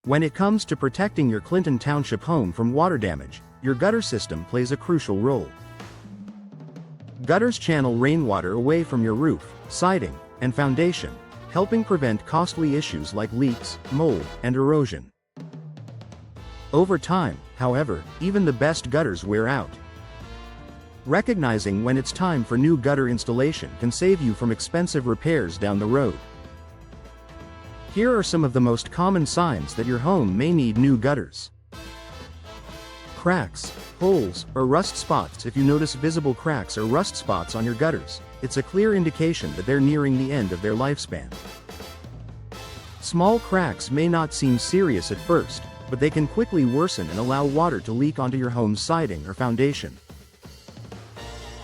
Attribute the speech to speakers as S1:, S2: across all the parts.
S1: When it comes to protecting your Clinton Township home from water damage, your gutter system plays a crucial role. Gutters channel rainwater away from your roof, siding, and foundation, helping prevent costly issues like leaks, mold, and erosion. Over time, however, even the best gutters wear out. Recognizing when it's time for new gutter installation can save you from expensive repairs down the road. Here are some of the most common signs that your home may need new gutters. Cracks, holes, or rust spots. If you notice visible cracks or rust spots on your gutters, it's a clear indication that they're nearing the end of their lifespan. Small cracks may not seem serious at first, but they can quickly worsen and allow water to leak onto your home's siding or foundation.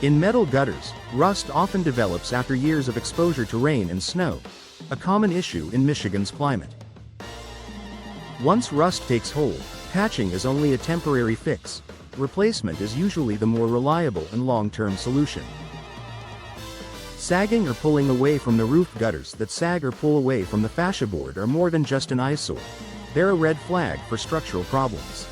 S1: In metal gutters, rust often develops after years of exposure to rain and snow, a common issue in Michigan's climate. Once rust takes hold, patching is only a temporary fix. Replacement is usually the more reliable and long-term solution. Sagging or pulling away from the roof. Gutters that sag or pull away from the fascia board are more than just an eyesore. They're a red flag for structural problems.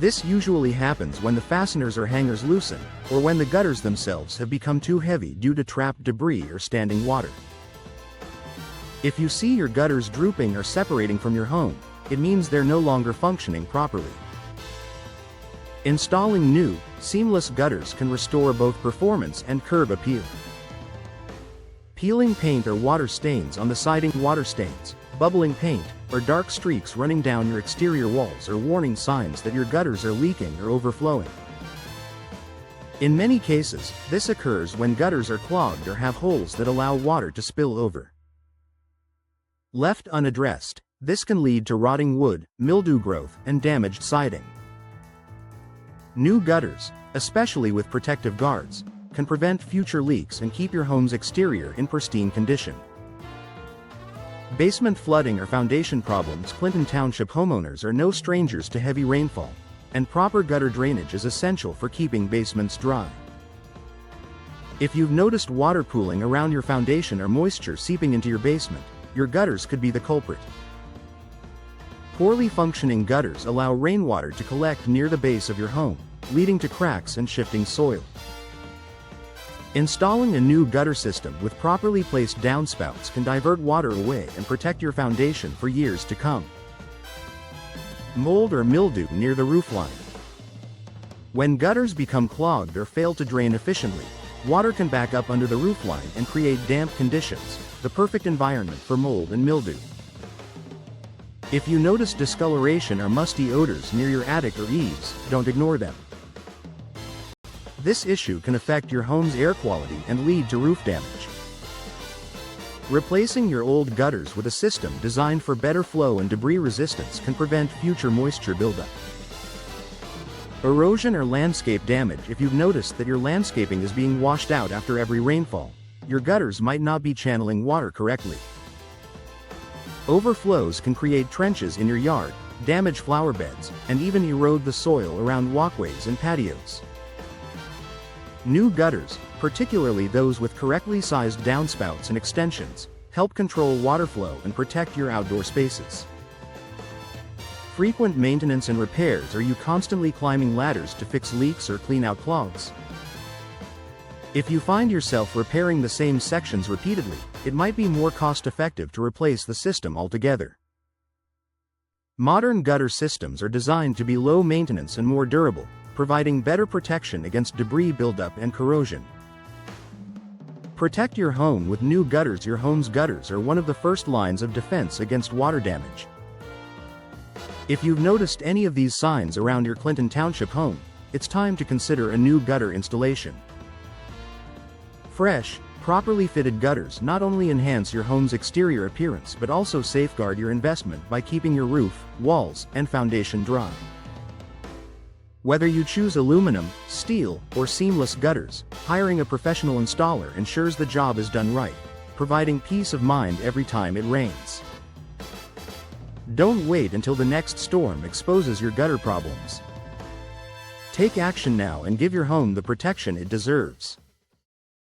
S1: This usually happens when the fasteners or hangers loosen, or when the gutters themselves have become too heavy due to trapped debris or standing water. If you see your gutters drooping or separating from your home, it means they're no longer functioning properly. Installing new, seamless gutters can restore both performance and curb appeal. Peeling paint or water stains on the siding. Water stains, bubbling paint, or dark streaks running down your exterior walls are warning signs that your gutters are leaking or overflowing. In many cases, this occurs when gutters are clogged or have holes that allow water to spill over. Left unaddressed, this can lead to rotting wood, mildew growth, and damaged siding. New gutters, especially with protective guards, can prevent future leaks and keep your home's exterior in pristine condition. Basement flooding or foundation problems. Clinton Township homeowners are no strangers to heavy rainfall, and proper gutter drainage is essential for keeping basements dry. If you've noticed water pooling around your foundation or moisture seeping into your basement, your gutters could be the culprit. Poorly functioning gutters allow rainwater to collect near the base of your home, leading to cracks and shifting soil. Installing a new gutter system with properly placed downspouts can divert water away and protect your foundation for years to come. Mold or mildew near the roofline. When gutters become clogged or fail to drain efficiently, water can back up under the roofline and create damp conditions, the perfect environment for mold and mildew. If you notice discoloration or musty odors near your attic or eaves, don't ignore them. This issue can affect your home's air quality and lead to roof damage. Replacing your old gutters with a system designed for better flow and debris resistance can prevent future moisture buildup. Erosion or landscape damage. If you've noticed that your landscaping is being washed out after every rainfall, your gutters might not be channeling water correctly. Overflows can create trenches in your yard, damage flower beds, and even erode the soil around walkways and patios. New gutters, particularly those with correctly sized downspouts and extensions, help control water flow and protect your outdoor spaces. Frequent maintenance and repairs. Are you constantly climbing ladders to fix leaks or clean out clogs? If you find yourself repairing the same sections repeatedly, it might be more cost-effective to replace the system altogether. Modern gutter systems are designed to be low maintenance and more durable, providing better protection against debris buildup and corrosion. Protect your home with new gutters. Your home's gutters are one of the first lines of defense against water damage. If you've noticed any of these signs around your Clinton Township home, it's time to consider a new gutter installation. Fresh, properly fitted gutters not only enhance your home's exterior appearance but also safeguard your investment by keeping your roof, walls, and foundation dry. Whether you choose aluminum, steel, or seamless gutters, hiring a professional installer ensures the job is done right, providing peace of mind every time it rains. Don't wait until the next storm exposes your gutter problems. Take action now and give your home the protection it deserves.